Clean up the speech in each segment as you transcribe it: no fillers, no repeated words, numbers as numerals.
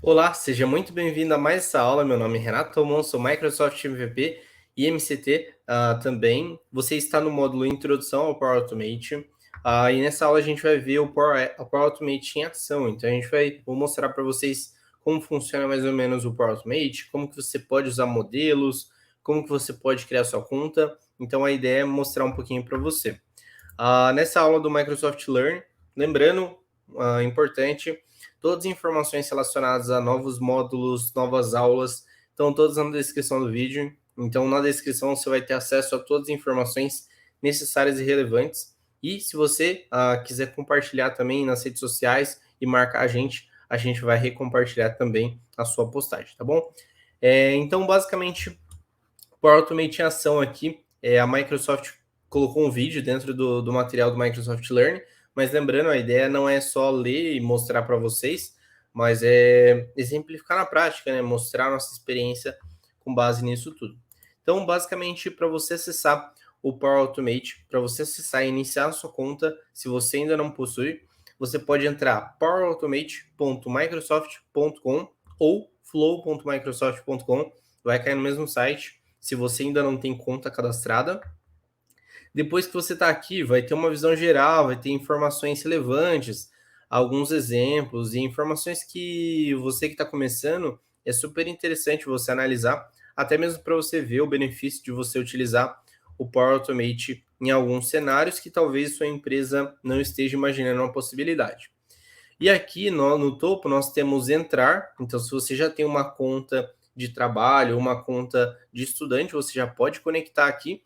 Olá, seja muito bem-vindo a mais essa aula. Meu nome é Renato Tomon, sou Microsoft MVP e MCT também. Você está no módulo Introdução ao Power Automate. E nessa aula a gente vai ver o Power Automate em ação. Então vou mostrar para vocês como funciona mais ou menos o Power Automate, como que você pode usar modelos, como que você pode criar sua conta. Então a ideia é mostrar um pouquinho para você. Nessa aula do Microsoft Learn, lembrando, importante, todas as informações relacionadas a novos módulos, novas aulas, estão todas na descrição do vídeo. Então, na descrição você vai ter acesso a todas as informações necessárias e relevantes. E se você quiser compartilhar também nas redes sociais e marcar a gente vai recompartilhar também a sua postagem, tá bom? Então, basicamente, Power Automate em ação aqui, a Microsoft colocou um vídeo dentro do material do Microsoft Learn, mas lembrando, a ideia não é só ler e mostrar para vocês, mas é exemplificar na prática, né? Mostrar a nossa experiência com base nisso tudo. Então, basicamente, para você acessar o Power Automate, para você acessar e iniciar a sua conta, se você ainda não possui, você pode entrar powerautomate.microsoft.com ou flow.microsoft.com, vai cair no mesmo site se você ainda não tem conta cadastrada. Depois que você está aqui, vai ter uma visão geral, vai ter informações relevantes, alguns exemplos e informações que você que está começando é super interessante você analisar, até mesmo para você ver o benefício de você utilizar o Power Automate em alguns cenários que talvez sua empresa não esteja imaginando uma possibilidade. E aqui no topo nós temos entrar, então se você já tem uma conta de trabalho, uma conta de estudante, você já pode conectar aqui,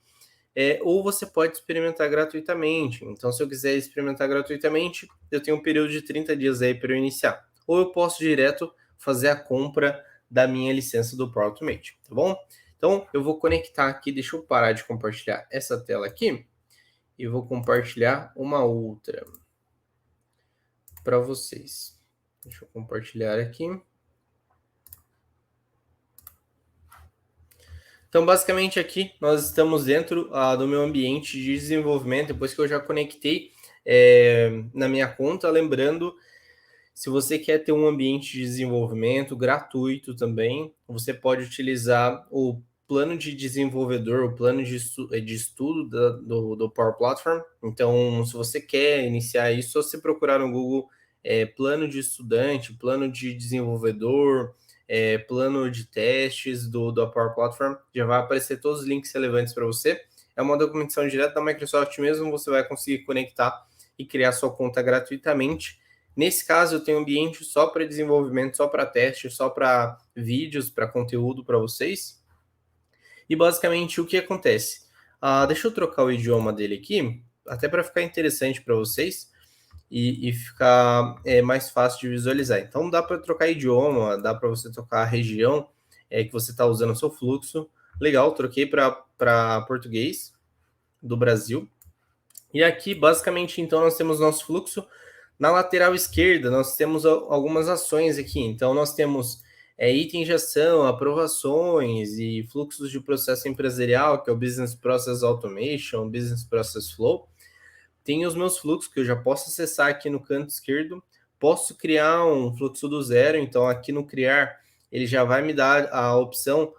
ou você pode experimentar gratuitamente. Então, se eu quiser experimentar gratuitamente, eu tenho um período de 30 dias aí para eu iniciar. Ou eu posso direto fazer a compra da minha licença do Pro Automate, tá bom? Então, eu vou conectar aqui, deixa eu parar de compartilhar essa tela aqui e vou compartilhar uma outra para vocês. Deixa eu compartilhar aqui. Então, basicamente, aqui nós estamos dentro do meu ambiente de desenvolvimento, depois que eu já conectei na minha conta. Lembrando, se você quer ter um ambiente de desenvolvimento gratuito também, você pode utilizar o plano de desenvolvedor, o plano de estudo do Power Platform. Então, se você quer iniciar isso, só você procurar no Google plano de estudante, plano de desenvolvedor, plano de testes do Power Platform, já vai aparecer todos os links relevantes para você. É uma documentação direta da Microsoft mesmo, você vai conseguir conectar e criar sua conta gratuitamente. Nesse caso, eu tenho um ambiente só para desenvolvimento, só para teste, só para vídeos, para conteúdo para vocês. E basicamente o que acontece? Deixa eu trocar o idioma dele aqui, até para ficar interessante para vocês e ficar mais fácil de visualizar. Então dá para trocar idioma, dá para você trocar a região que você está usando o seu fluxo. Legal, troquei para português do Brasil. E aqui, basicamente, então, nós temos nosso fluxo. Na lateral esquerda, nós temos algumas ações aqui. Então, nós temos item de ação, aprovações e fluxos de processo empresarial, que é o Business Process Automation, Business Process Flow. Tem os meus fluxos que eu já posso acessar aqui no canto esquerdo. Posso criar um fluxo do zero. Então, aqui no criar, ele já vai me dar a opção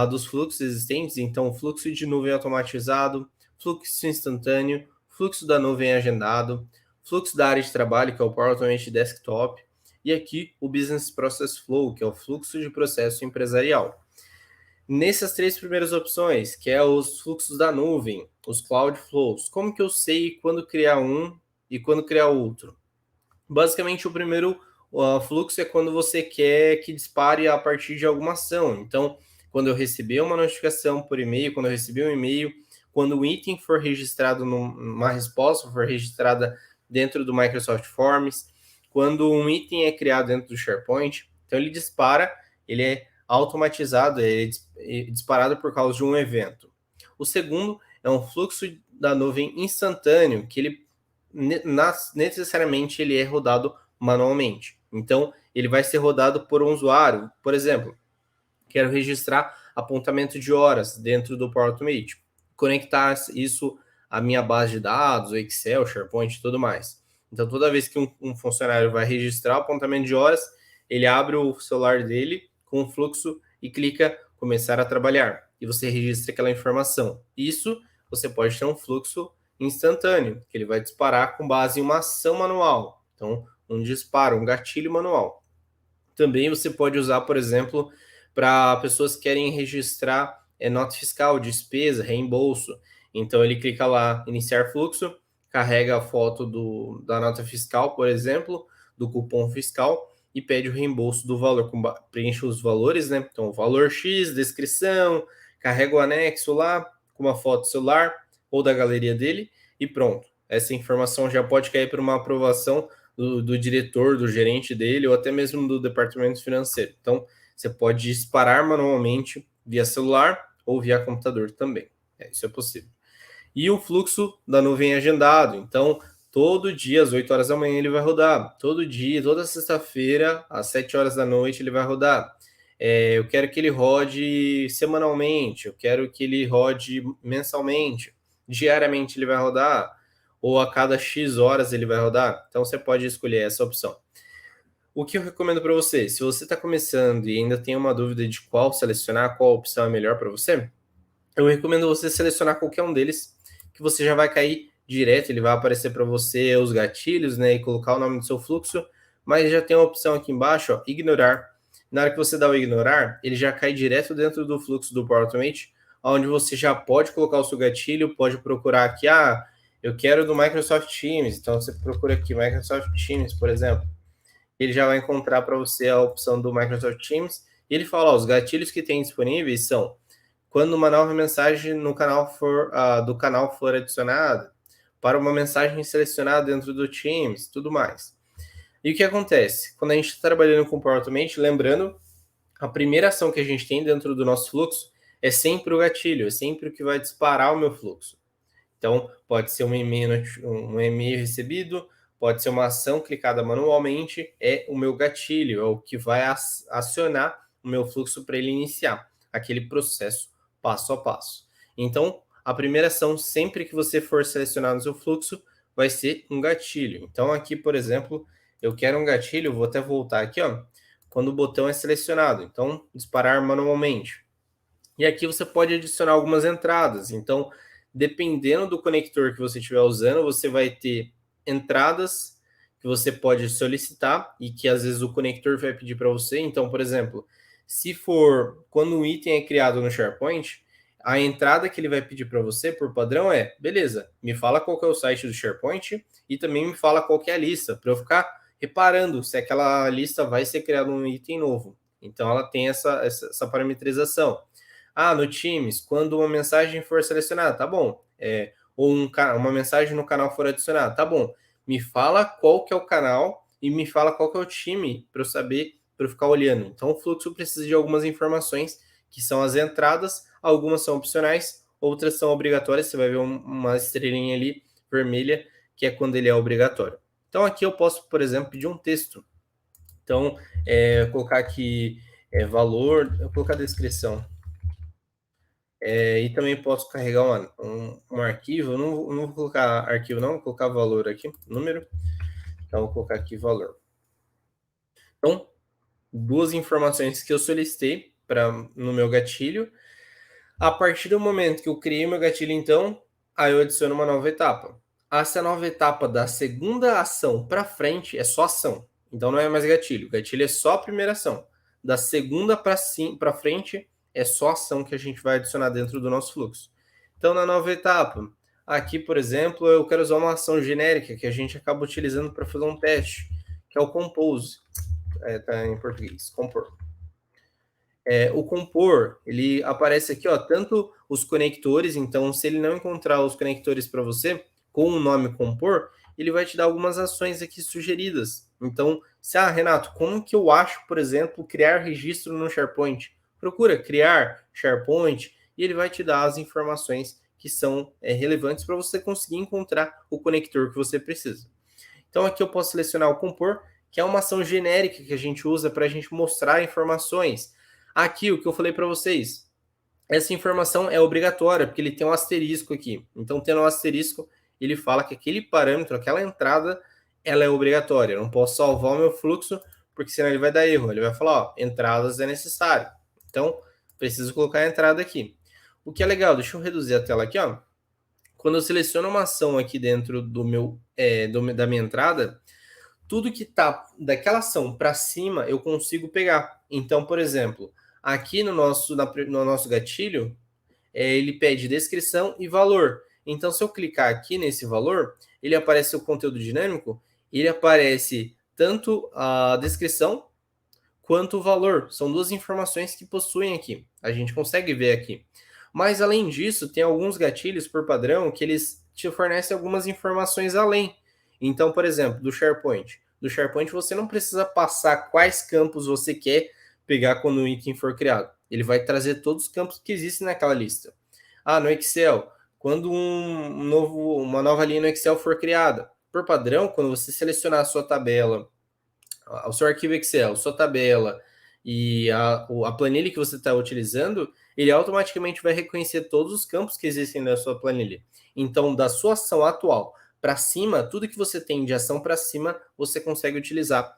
dos fluxos existentes. Então, fluxo de nuvem automatizado, fluxo instantâneo, fluxo da nuvem agendado, fluxo da área de trabalho, que é o Power Automate Desktop, e aqui o Business Process Flow, que é o fluxo de processo empresarial. Nessas três primeiras opções, que é os fluxos da nuvem, os Cloud Flows, como que eu sei quando criar um e quando criar outro? Basicamente, o primeiro fluxo é quando você quer que dispare a partir de alguma ação. Então, quando eu receber uma notificação por e-mail, quando eu receber um e-mail, quando um item for registrado numa resposta, for registrada dentro do Microsoft Forms, quando um item é criado dentro do SharePoint, então ele dispara, ele é automatizado, é disparado por causa de um evento. O segundo é um fluxo da nuvem instantâneo, que ele necessariamente ele é rodado manualmente. Então, ele vai ser rodado por um usuário. Por exemplo, quero registrar apontamento de horas dentro do Power Automate, conectar isso à minha base de dados, o Excel, SharePoint e tudo mais. Então, toda vez que um funcionário vai registrar o apontamento de horas, ele abre o celular dele com o fluxo e clica começar a trabalhar. E você registra aquela informação. Isso você pode ter um fluxo instantâneo, que ele vai disparar com base em uma ação manual. Então, um disparo, um gatilho manual. Também você pode usar, por exemplo, para pessoas que querem registrar nota fiscal, despesa, reembolso. Então, ele clica lá, iniciar fluxo, carrega a foto da nota fiscal, por exemplo, do cupom fiscal e pede o reembolso do valor, preenche os valores, né? Então, valor X, descrição, carrega o anexo lá com uma foto do celular ou da galeria dele e pronto. Essa informação já pode cair para uma aprovação do diretor, do gerente dele, ou até mesmo do departamento financeiro. Então, você pode disparar manualmente via celular ou via computador também. Isso é possível. E o fluxo da nuvem agendado. Então, todo dia, às 8 horas da manhã, ele vai rodar. Todo dia, toda sexta-feira, às 7 horas da noite, ele vai rodar. Eu quero que ele rode semanalmente, eu quero que ele rode mensalmente, diariamente ele vai rodar, ou a cada X horas ele vai rodar. Então, você pode escolher essa opção. O que eu recomendo para você? Se você está começando e ainda tem uma dúvida de qual selecionar, qual opção é melhor para você, eu recomendo você selecionar qualquer um deles, que você já vai cair direto, ele vai aparecer para você os gatilhos, né, e colocar o nome do seu fluxo, mas já tem uma opção aqui embaixo, ó, ignorar. Na hora que você dá o ignorar, ele já cai direto dentro do fluxo do Power Automate, onde você já pode colocar o seu gatilho, pode procurar aqui, eu quero do Microsoft Teams, então você procura aqui Microsoft Teams, por exemplo, ele já vai encontrar para você a opção do Microsoft Teams, e ele fala, os gatilhos que tem disponíveis são quando uma nova mensagem no canal do canal for adicionada, para uma mensagem selecionada dentro do Teams, tudo mais. E o que acontece? Quando a gente está trabalhando com o Power Automate, lembrando, a primeira ação que a gente tem dentro do nosso fluxo é sempre o gatilho, é sempre o que vai disparar o meu fluxo. Então, pode ser um e-mail recebido, pode ser uma ação clicada manualmente, é o meu gatilho, é o que vai acionar o meu fluxo para ele iniciar aquele processo passo a passo. Então, a primeira ação, sempre que você for selecionar no seu fluxo, vai ser um gatilho. Então, aqui, por exemplo, eu quero um gatilho, vou até voltar aqui, ó, quando o botão é selecionado. Então, disparar manualmente. E aqui você pode adicionar algumas entradas. Então, dependendo do conector que você estiver usando, você vai ter entradas que você pode solicitar e que às vezes o conector vai pedir para você. Então, por exemplo, se for quando um item é criado no SharePoint, a entrada que ele vai pedir para você, por padrão, é, beleza, me fala qual que é o site do SharePoint e também me fala qual que é a lista, para eu ficar reparando se aquela lista vai ser criado um item novo. Então, ela tem essa parametrização. No Teams, quando uma mensagem for selecionada, tá bom. Ou uma mensagem no canal for adicionada, tá bom. Me fala qual que é o canal e me fala qual que é o time para eu saber, para eu ficar olhando. Então, o fluxo precisa de algumas informações, que são as entradas, algumas são opcionais, outras são obrigatórias. Você vai ver uma estrelinha ali vermelha, que é quando ele é obrigatório. Então, aqui eu posso, por exemplo, pedir um texto. Então, colocar aqui valor, eu vou colocar a descrição. E também posso carregar um arquivo, não vou colocar arquivo não, vou colocar valor aqui, número. Então, vou colocar aqui valor. Então, duas informações que eu solicitei no meu gatilho. A partir do momento que eu criei meu gatilho, então, aí eu adiciono uma nova etapa. Essa nova etapa da segunda ação para frente é só ação. Então, não é mais gatilho. Gatilho é só a primeira ação. Da segunda para frente é só ação que a gente vai adicionar dentro do nosso fluxo. Então, na nova etapa, aqui, por exemplo, eu quero usar uma ação genérica que a gente acaba utilizando para fazer um teste, que é o compose. Tá em português, compor. O compor, ele aparece aqui, ó, tanto os conectores, então se ele não encontrar os conectores para você, com o nome compor, ele vai te dar algumas ações aqui sugeridas. Então, Renato, como que eu acho, por exemplo, criar registro no SharePoint? Procura criar SharePoint e ele vai te dar as informações que são relevantes para você conseguir encontrar o conector que você precisa. Então, aqui eu posso selecionar o compor, que é uma ação genérica que a gente usa para a gente mostrar informações. Aqui, o que eu falei para vocês, essa informação é obrigatória, porque ele tem um asterisco aqui. Então, tendo um asterisco, ele fala que aquele parâmetro, aquela entrada, ela é obrigatória. Eu não posso salvar o meu fluxo, porque senão ele vai dar erro. Ele vai falar, ó, entradas é necessário. Então, preciso colocar a entrada aqui. O que é legal, deixa eu reduzir a tela aqui, ó. Quando eu seleciono uma ação aqui dentro do da minha entrada, tudo que está daquela ação para cima eu consigo pegar. Então, por exemplo, aqui no nosso gatilho, ele pede descrição e valor. Então, se eu clicar aqui nesse valor, ele aparece o conteúdo dinâmico, ele aparece tanto a descrição quanto o valor. São duas informações que possuem aqui. A gente consegue ver aqui. Mas, além disso, tem alguns gatilhos por padrão que eles te fornecem algumas informações além. Então, por exemplo, do SharePoint. Do SharePoint você não precisa passar quais campos você quer pegar quando o item for criado. Ele vai trazer todos os campos que existem naquela lista. Ah, no Excel, quando uma nova linha no Excel for criada. Por padrão, quando você selecionar a sua tabela, o seu arquivo Excel, sua tabela e a planilha que você está utilizando, ele automaticamente vai reconhecer todos os campos que existem na sua planilha. Então, da sua ação atual para cima, tudo que você tem de ação para cima, você consegue utilizar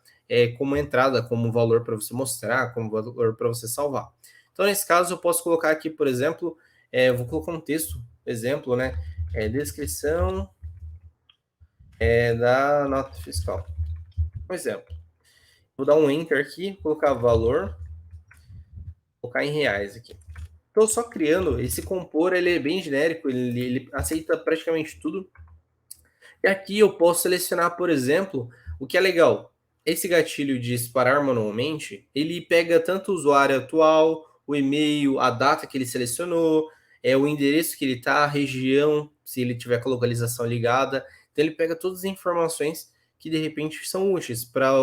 como entrada, como valor para você mostrar, como valor para você salvar. Então, nesse caso, eu posso colocar aqui, por exemplo, vou colocar um texto, exemplo, né? Descrição da nota fiscal. Um exemplo. Vou dar um Enter aqui, colocar valor, colocar em reais aqui. Estou só criando, esse compor ele é bem genérico, ele aceita praticamente tudo. E aqui eu posso selecionar, por exemplo, o que é legal. Esse gatilho de disparar manualmente, ele pega tanto o usuário atual, o e-mail, a data que ele selecionou, o endereço que ele está, a região, se ele tiver com a localização ligada. Então ele pega todas as informações que de repente são úteis para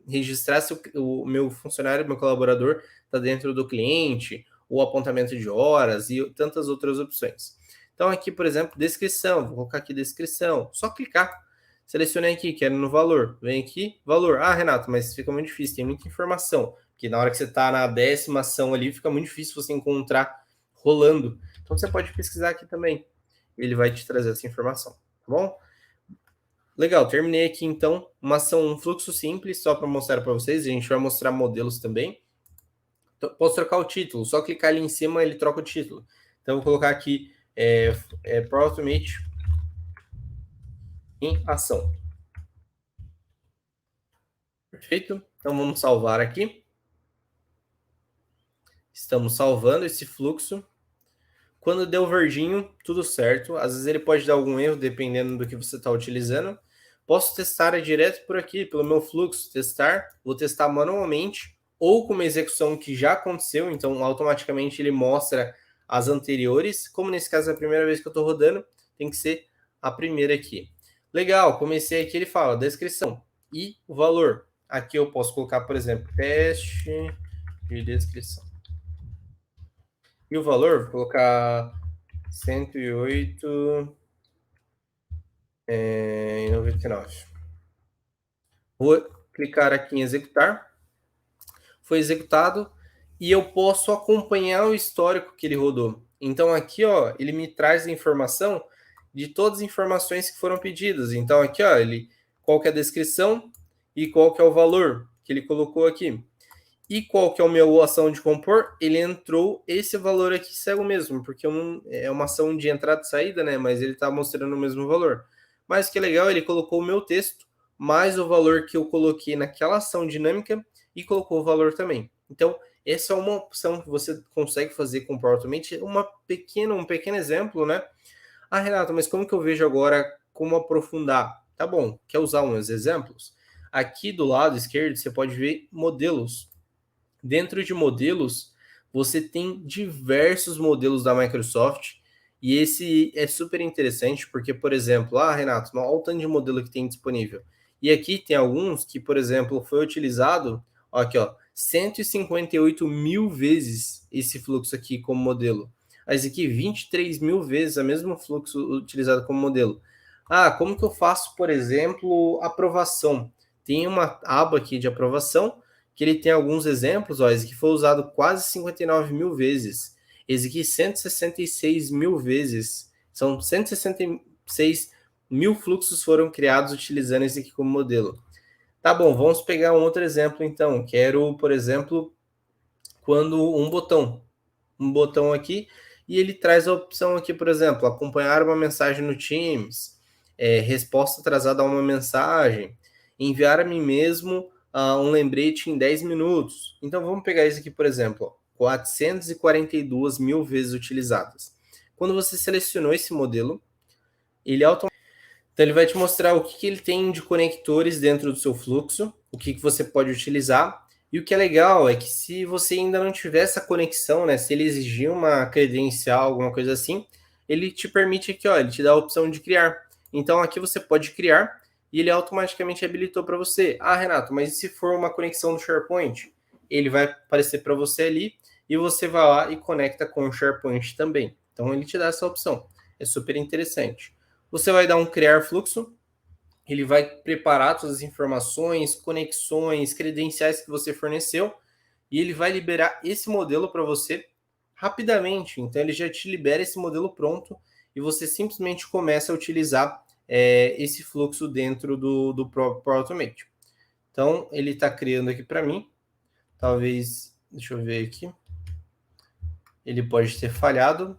registrar se o meu funcionário, meu colaborador está dentro do cliente, o apontamento de horas e tantas outras opções. Então aqui, por exemplo, descrição, vou colocar aqui descrição, só clicar. Selecionei aqui, quero no valor. Vem aqui, valor. Ah, Renato, mas fica muito difícil, tem muita informação. Porque na hora que você está na 10ª ação ali, fica muito difícil você encontrar rolando. Então você pode pesquisar aqui também. Ele vai te trazer essa informação, tá bom? Legal, terminei aqui então uma ação, um fluxo simples, só para mostrar para vocês. A gente vai mostrar modelos também. Então, posso trocar o título, só clicar ali em cima ele troca o título. Então eu vou colocar aqui Pro Automate em ação. Perfeito? Então vamos salvar aqui. Estamos salvando esse fluxo. Quando deu verdinho, tudo certo. Às vezes ele pode dar algum erro, dependendo do que você está utilizando. Posso testar direto por aqui, pelo meu fluxo, testar. Vou testar manualmente ou com uma execução que já aconteceu, então automaticamente ele mostra as anteriores. Como nesse caso é a primeira vez que eu estou rodando, tem que ser a primeira aqui. Legal, comecei aqui, ele fala descrição e o valor. Aqui eu posso colocar, por exemplo, teste de descrição. E o valor, vou colocar 108,99. Vou clicar aqui em executar. Foi executado e eu posso acompanhar o histórico que ele rodou. Então aqui, ó, ele me traz a informação de todas as informações que foram pedidas. Então aqui, ó, qual que é a descrição e qual que é o valor que ele colocou aqui. E qual que é o meu ação de compor? Ele entrou esse valor aqui cego mesmo, porque é uma ação de entrada e saída, né? Mas ele está mostrando o mesmo valor. Mas que legal, ele colocou o meu texto, mais o valor que eu coloquei naquela ação dinâmica e colocou o valor também. Então, essa é uma opção que você consegue fazer com o Power Automate, um pequeno exemplo, né? Ah, Renato, mas como que eu vejo agora como aprofundar? Tá bom, quer usar uns exemplos? Aqui do lado esquerdo você pode ver modelos. Dentro de modelos, você tem diversos modelos da Microsoft e esse é super interessante porque, por exemplo, Renato, olha o tanto de modelo que tem disponível. E aqui tem alguns que, por exemplo, foi utilizado, aqui, ó, 158 mil vezes esse fluxo aqui como modelo. Esse aqui, 23 mil vezes o mesmo fluxo utilizado como modelo. Como que eu faço, por exemplo, aprovação? Tem uma aba aqui de aprovação, que ele tem alguns exemplos, ó, esse aqui foi usado quase 59 mil vezes, esse aqui 166 mil vezes, são 166 mil fluxos foram criados utilizando esse aqui como modelo. Tá bom, vamos pegar um outro exemplo então. Quero, por exemplo, quando um botão aqui, e ele traz a opção aqui, por exemplo, acompanhar uma mensagem no Teams, resposta atrasada a uma mensagem, enviar a mim mesmo um lembrete em 10 minutos. Então vamos pegar isso aqui, por exemplo, 442 mil vezes utilizadas. Quando você selecionou esse modelo, ele automaticamente então, ele vai te mostrar o que ele tem de conectores dentro do seu fluxo, o que você pode utilizar. E o que é legal é que se você ainda não tiver essa conexão, né, se ele exigir uma credencial, alguma coisa assim, ele te permite aqui, ó, ele te dá a opção de criar. Então, aqui você pode criar e ele automaticamente habilitou para você. Ah, Renato, mas e se for uma conexão do SharePoint? Ele vai aparecer para você ali e você vai lá e conecta com o SharePoint também. Então, ele te dá essa opção. É super interessante. Você vai dar um criar fluxo, ele vai preparar todas as informações, conexões, credenciais que você forneceu e ele vai liberar esse modelo para você rapidamente. Então ele já te libera esse modelo pronto e você simplesmente começa a utilizar esse fluxo dentro do próprio Automate. Então ele está criando aqui para mim. Talvez, deixa eu ver aqui. Ele pode ter falhado,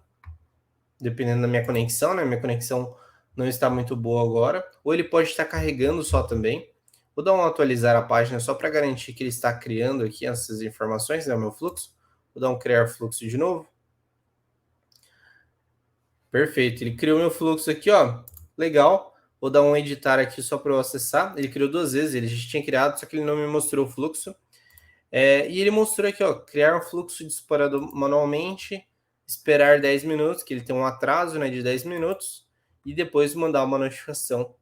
dependendo da minha conexão, né? Minha conexão não está muito boa agora, ou ele pode estar carregando só também. Vou dar um atualizar a página só para garantir que ele está criando aqui essas informações, né, o meu fluxo. Vou dar um criar fluxo de novo. Perfeito, ele criou meu fluxo aqui, ó. Legal. Vou dar um editar aqui só para eu acessar. Ele criou 2 vezes, ele já tinha criado, só que ele não me mostrou o fluxo. E ele mostrou aqui, ó, criar um fluxo disparado manualmente, esperar 10 minutos, que ele tem um atraso, né, de 10 minutos, e depois mandar uma notificação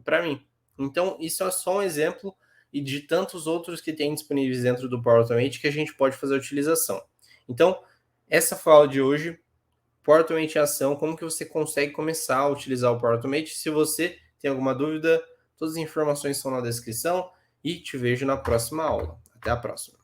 para mim. Então, isso é só um exemplo e de tantos outros que tem disponíveis dentro do Power Automate que a gente pode fazer a utilização. Então, essa foi a aula de hoje. Power Automate em ação, como que você consegue começar a utilizar o Power Automate. Se você tem alguma dúvida, todas as informações estão na descrição e te vejo na próxima aula. Até a próxima.